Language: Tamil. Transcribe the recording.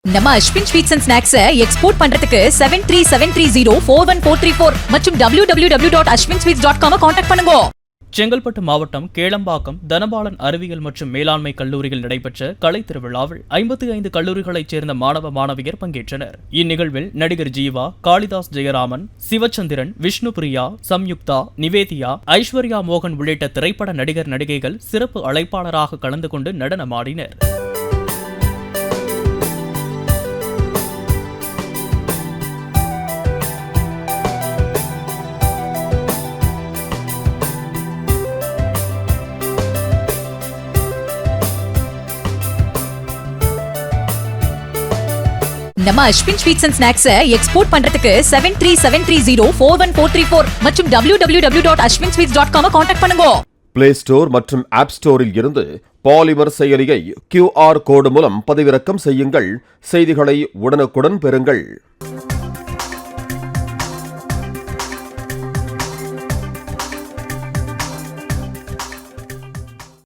நம்ம அஸ்வின் ஸ்வீட்ஸ் அண்ட் ஸ்நாக்ஸை எக்ஸ்போர்ட் பண்றதுக்கு 7373041434 மற்றும் www.ashwinsweets.com கான்டாக்ட் பண்ணுங்க. செங்கல்பட்டு மாவட்டம் கேளம்பாக்கம் தனபாலன் அறிவியல் மற்றும் மேலாண்மை கல்லூரியில் நடைபெற்ற கலை திருவிழாவில் 55 கல்லூரிகளைச் சேர்ந்த மாணவ மாணவியர் பங்கேற்றனர். இந்நிகழ்வில் நடிகர் ஜீவா, காளிதாஸ் ஜெயராமன், சிவச்சந்திரன், விஷ்ணுபிரியா, சம்யுக்தா, நிவேதியா, ஐஸ்வர்யா மோகன் உள்ளிட்ட திரைப்பட நடிகர் நடிகைகள் சிறப்பு அழைப்பாளராக கலந்து கொண்டு நடனமாடினர். நம்ம அஸ்வின் ஸ்வீட்ஸ் அண்ட் ஸ்நாக்ஸை எக்ஸ்போர்ட் பண்றதுக்கு 7373041434 மற்றும் www.ashwinsweets.com கான்டாக்ட் பண்ணுங்க. பிளே ஸ்டோர் மற்றும் ஆப் ஸ்டோரில் இருந்து பாலிமர் செயலியை QR கோடு மூலம் பதிவிறக்கம் செய்யுங்கள். செய்திகளை உடனுக்குடன் பெறுங்கள்.